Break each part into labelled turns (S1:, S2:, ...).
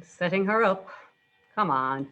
S1: Setting her up. Come on.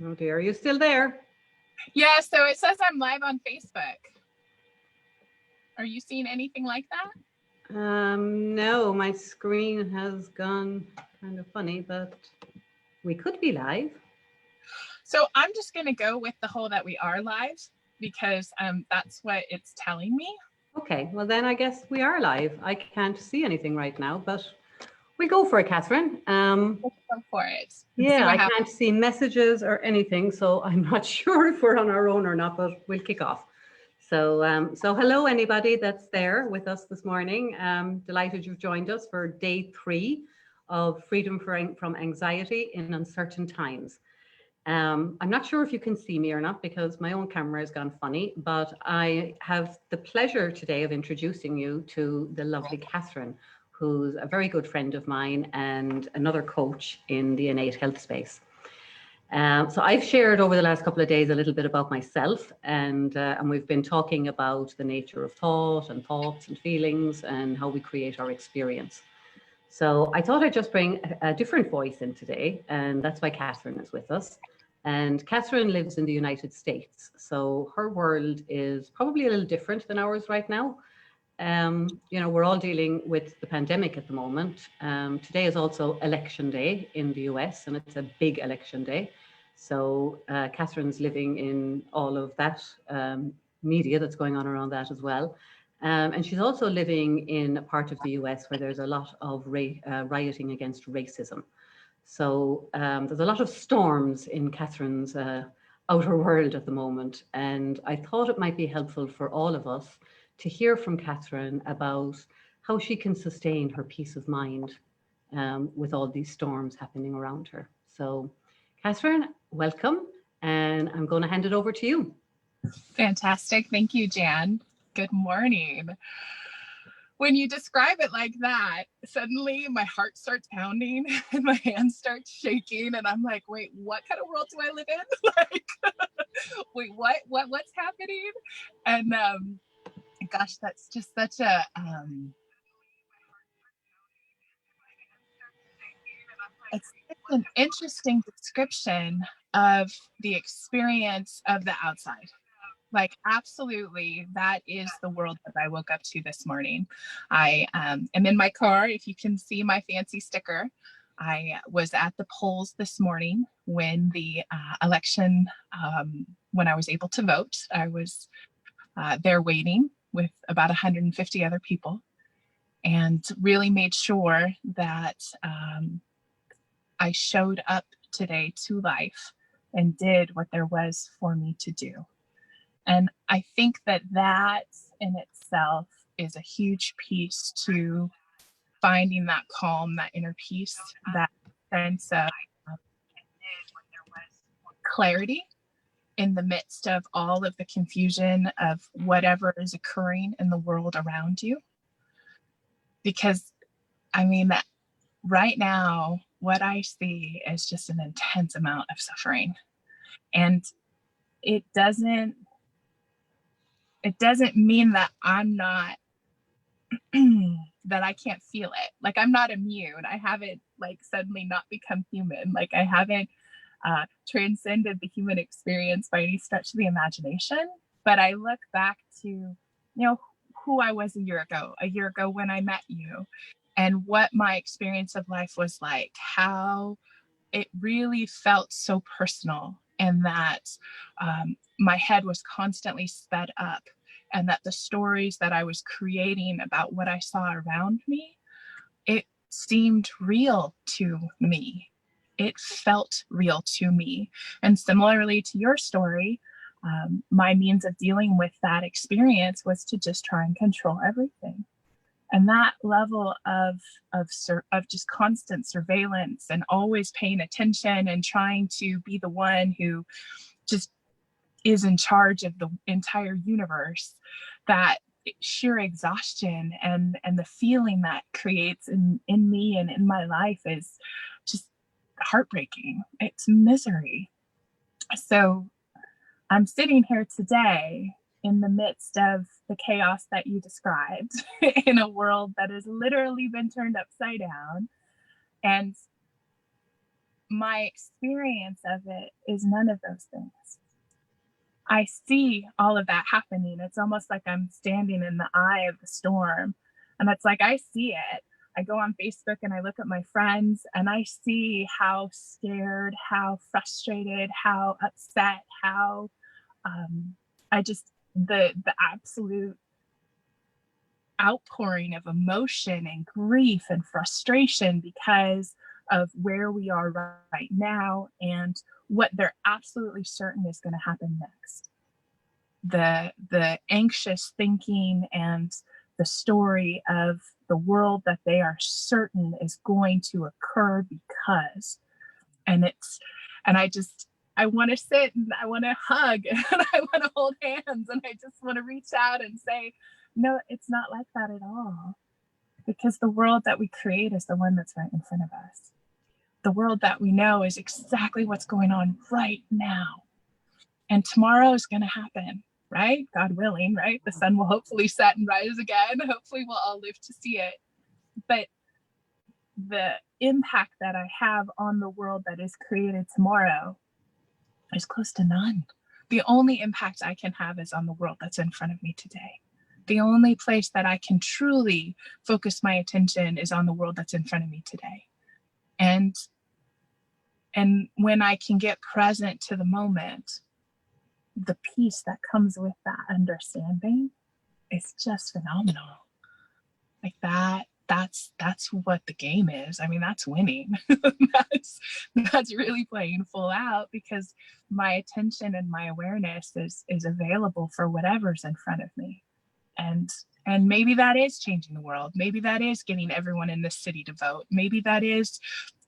S1: Oh dear, are you still there?
S2: Yeah, so it says I'm live on Facebook. Are you seeing anything like that?
S1: No, my screen has gone kind of funny, but we could be live.
S2: So I'm just going to go with the whole that we are live because that's what it's telling me.
S1: Okay, well then I guess we are live. I can't see anything right now, but we'll go for it, Catherine.
S2: Let's go for it.
S1: Yeah, I can't see messages or anything, so I'm not sure if we're on our own or not, but we'll kick off. So hello, anybody that's there with us this morning. Delighted you've joined us for day 3 of Freedom from Anxiety in Uncertain Times. I'm not sure if you can see me or not because my own camera has gone funny, but I have the pleasure today of introducing you to the lovely Catherine, who's a very good friend of mine and another coach in the innate health space. So I've shared over the last couple of days a little bit about myself, and we've been talking about the nature of thought and thoughts and feelings and how we create our experience. So I thought I'd just bring a different voice in today, and that's why Catherine is with us. And Catherine lives in the United States, so her world is probably a little different than ours right now. We're all dealing with the pandemic at the moment. Today is also election day in the US, and it's a big election day. So Catherine's living in all of that media that's going on around that as well. And she's also living in a part of the US where there's a lot of rioting against racism. So there's a lot of storms in Catherine's outer world at the moment. And I thought it might be helpful for all of us to hear from Catherine about how she can sustain her peace of mind with all these storms happening around her. So, Catherine, welcome. And I'm going to hand it over to you.
S2: Fantastic. Thank you, Jan. Good morning. When you describe it like that, suddenly my heart starts pounding and my hands start shaking, and I'm like, wait, what kind of world do I live in? Like, wait, what's happening? And gosh, that's just such a it's an interesting description of the experience of the outside. Like, absolutely, that is the world that I woke up to this morning. I am in my car. If you can see my fancy sticker, I was at the polls this morning when the election, when I was able to vote. I was there waiting with about 150 other people, and really made sure that I showed up today to life and did what there was for me to do. And I think that that in itself is a huge piece to finding that calm, that inner peace, that sense of clarity in the midst of all of the confusion of whatever is occurring in the world around you. Because, I mean, that right now, what I see is just an intense amount of suffering. And it doesn't mean that I'm not that I can't feel it. Like, I'm not immune. I haven't like suddenly not become human. Like, I haven't transcended the human experience by any stretch of the imagination. But I look back to, who I was a year ago when I met you, and what my experience of life was like, how it really felt so personal, and that my head was constantly sped up, and that the stories that I was creating about what I saw around me, it seemed real to me. It felt real to me. And similarly to your story, my means of dealing with that experience was to just try and control everything. And that level of just constant surveillance and always paying attention and trying to be the one who just is in charge of the entire universe, that sheer exhaustion and the feeling that creates in me and in my life is just heartbreaking. It's misery. So I'm sitting here today in the midst of the chaos that you described in a world that has literally been turned upside down. And my experience of it is none of those things. I see all of that happening. It's almost like I'm standing in the eye of the storm. And it's like, I see it. I go on Facebook and I look at my friends and I see how scared, how frustrated, how upset, how I just, the absolute outpouring of emotion and grief and frustration because of where we are right now and what they're absolutely certain is going to happen next. The anxious thinking and the story of the world that they are certain is going to occur because, and I want to sit and I want to hug and I want to hold hands and I just want to reach out and say, no, it's not like that at all. Because the world that we create is the one that's right in front of us. The world that we know is exactly what's going on right now. And tomorrow is going to happen, right? God willing, right? The sun will hopefully set and rise again. Hopefully we'll all live to see it. But the impact that I have on the world that is created tomorrow is close to none. The only impact I can have is on the world that's in front of me today. The only place that I can truly focus my attention is on the world that's in front of me today. And when I can get present to the moment, the peace that comes with that understanding is just phenomenal. Like that's what the game is. I mean, that's winning. that's really playing full out because my attention and my awareness is available for whatever's in front of me. And maybe that is changing the world. Maybe that is getting everyone in this city to vote. Maybe that is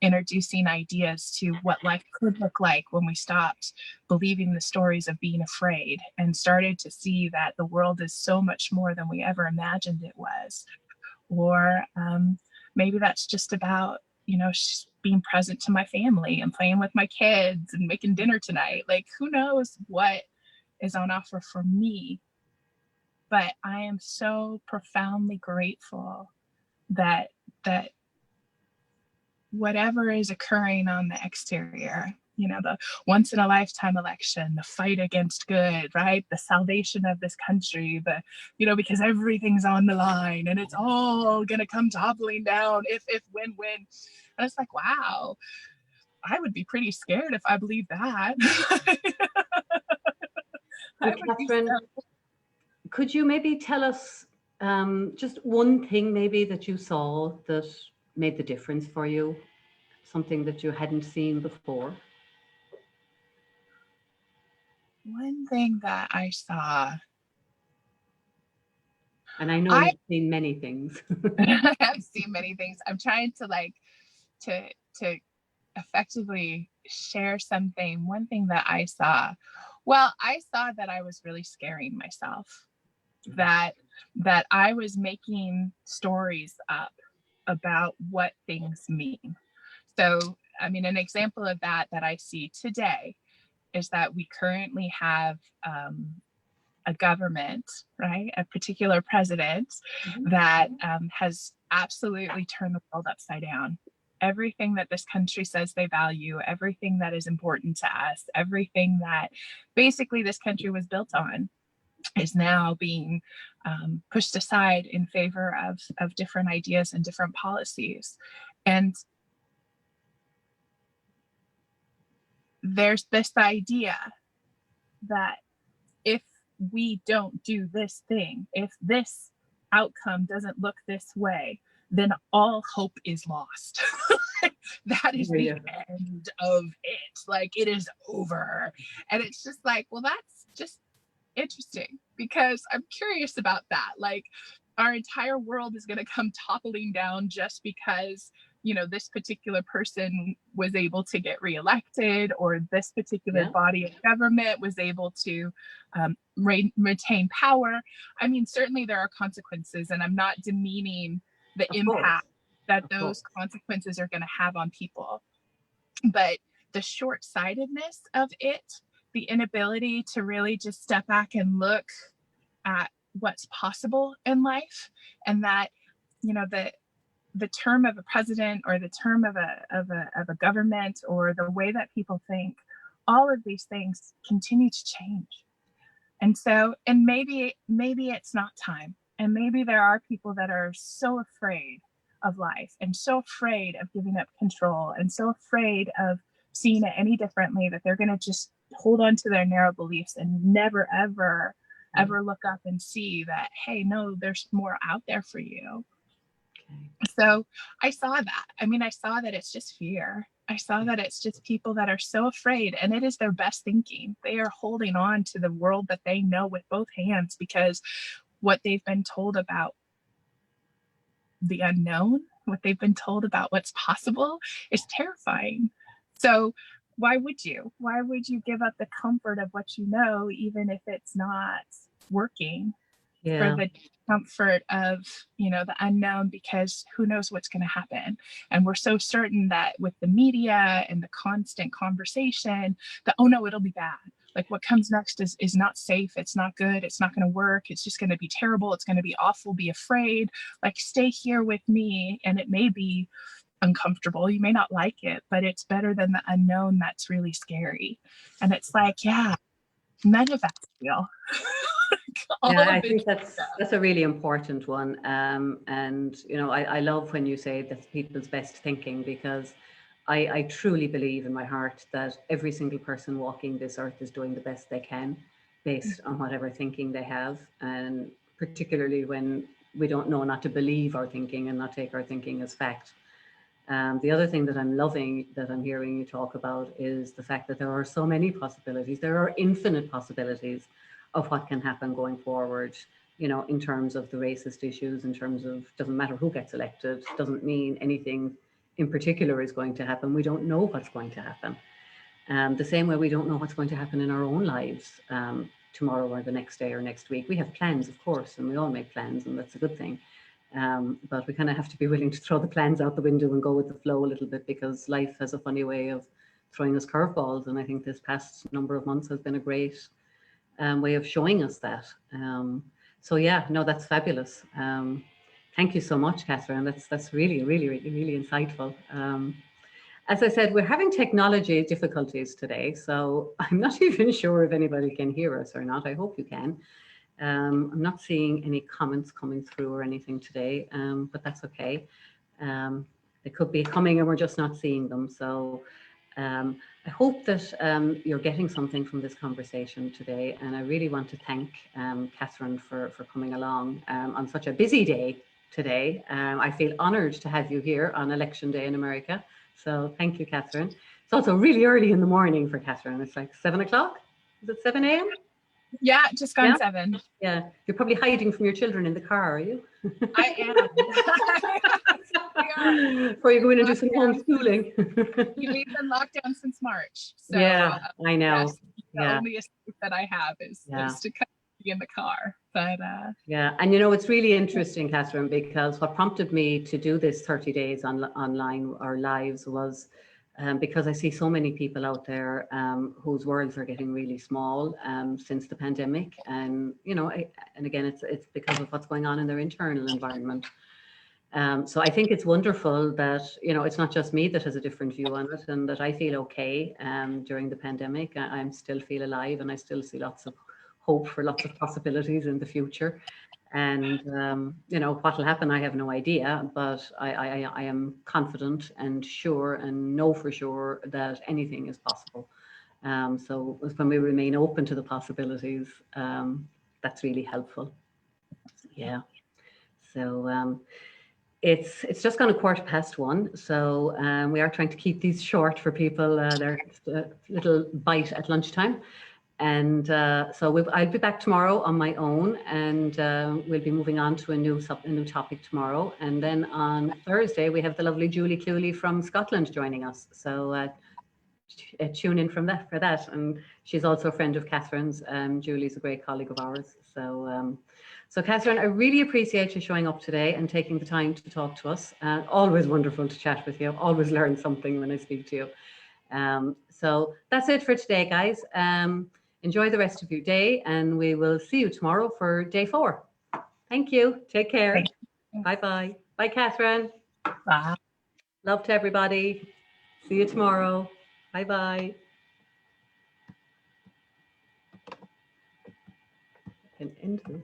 S2: introducing ideas to what life could look like when we stopped believing the stories of being afraid and started to see that the world is so much more than we ever imagined it was. Or maybe that's just about, being present to my family and playing with my kids and making dinner tonight. Like, who knows what is on offer for me. But I am so profoundly grateful that whatever is occurring on the exterior, the once in a lifetime election, the fight against good, right? The salvation of this country, because everything's on the line and it's all going to come toppling down if, when. And it's like, wow, I would be pretty scared if I believed that.
S1: Catherine, could you maybe tell us just one thing maybe that you saw that made the difference for you? Something that you hadn't seen before?
S2: One thing that I saw.
S1: And I know you've seen many things.
S2: I have seen many things. I'm trying to effectively share something. One thing that I saw. Well, I saw that I was really scaring myself. That I was making stories up about what things mean. So, I mean, an example of that I see today is that we currently have a government, right? A particular president that has absolutely turned the world upside down. Everything that this country says they value, everything that is important to us, everything that basically this country was built on is now being pushed aside in favor of different ideas and different policies. And there's this idea that if we don't do this thing, if this outcome doesn't look this way, then all hope is lost. That is the end of it. Like, it is over. And it's just like, well, that's just interesting because I'm curious about that. Like, our entire world is going to come toppling down just because this particular person was able to get reelected, or this particular body of government was able to retain power. I mean, certainly there are consequences, and I'm not demeaning the impact that those consequences are going to have on people. but the short-sightedness of it, the inability to really just step back and look at what's possible in life, and that, you know, the term of a president or the term of a government or the way that people think, all of these things continue to change. And so, and maybe it's not time, and maybe there are people that are so afraid of life and so afraid of giving up control and so afraid of seeing it any differently that they're going to just hold on to their narrow beliefs and never ever look up and see that, hey, no, there's more out there for you. So I saw that. I mean, I saw that it's just fear. I saw that it's just people that are so afraid, and it is their best thinking. They are holding on to the world that they know with both hands, because what they've been told about the unknown, what they've been told about what's possible, is terrifying. So why would you? Why would you give up the comfort of what you know, even if it's not working, for the comfort of, you know, the unknown? Because who knows what's going to happen. And we're so certain that with the media and the constant conversation that, oh no, it'll be bad. Like what comes next is not safe. It's not good. It's not going to work. It's just going to be terrible. It's going to be awful. Be afraid. Like, stay here with me. And it may be uncomfortable. You may not like it, but it's better than the unknown that's really scary. And it's like, yeah, none of that's real.
S1: Yeah, I think that's a really important one. And, you know, I love when you say that's people's best thinking, because I truly believe in my heart that every single person walking this earth is doing the best they can based on whatever thinking they have. And particularly when we don't know not to believe our thinking and not take our thinking as fact. The other thing that I'm loving that I'm hearing you talk about is the fact that there are so many possibilities. There are infinite possibilities of what can happen going forward, you know, in terms of the racist issues, in terms of, doesn't matter who gets elected, doesn't mean anything in particular is going to happen. We don't know what's going to happen. The same way we don't know what's going to happen in our own lives tomorrow or the next day or next week. We have plans, of course, and we all make plans, and that's a good thing. But we kind of have to be willing to throw the plans out the window and go with the flow a little bit, because life has a funny way of throwing us curveballs. And I think this past number of months has been a great way of showing us that. So yeah, no, that's fabulous. Thank you so much, Catherine. That's really, really, really, really insightful. As I said, we're having technology difficulties today, so I'm not even sure if anybody can hear us or not. I hope you can. I'm not seeing any comments coming through or anything today, but that's okay. They could be coming and we're just not seeing them. So I hope that you're getting something from this conversation today. And I really want to thank Catherine for coming along on such a busy day today. I feel honored to have you here on Election Day in America. So thank you, Catherine. It's also really early in the morning for Catherine. It's like 7 o'clock. Is it 7 a.m.?
S2: Yeah, just gone 7.
S1: Yeah, you're probably hiding from your children in the car, are you?
S2: I
S1: am. Before you go in and do some homeschooling.
S2: We've been locked down since March. So,
S1: yeah, I know.
S2: Yes, the only escape that I have is to kind of be in the car. But
S1: yeah, and you know, it's really interesting, Catherine, because what prompted me to do this 30 days online or lives was because I see so many people out there whose worlds are getting really small since the pandemic. And, you know, and again, it's because of what's going on in their internal environment. So I think it's wonderful that, you know, it's not just me that has a different view on it, and that I feel okay during the pandemic. I still feel alive, and I still see lots of hope for lots of possibilities in the future. And, you know, what will happen, I have no idea, but I am confident and sure and know for sure that anything is possible. So when we remain open to the possibilities, that's really helpful. Yeah. So it's just gone 1:15. So we are trying to keep these short for people, their little bite at lunchtime. And so I'll be back tomorrow on my own, and we'll be moving on to a new topic tomorrow. And then on Thursday, we have the lovely Julie Cluley from Scotland joining us. So tune in for that. And she's also a friend of Catherine's. Julie's a great colleague of ours. So Catherine, I really appreciate you showing up today and taking the time to talk to us. Always wonderful to chat with you. Always learn something when I speak to you. So that's it for today, guys. Enjoy the rest of your day, and we will see you tomorrow for day 4. Thank you. Take care.
S2: Thank you.
S1: Bye-bye. Bye, Catherine.
S2: Bye.
S1: Love to everybody. See you tomorrow. Bye-bye. I can end this.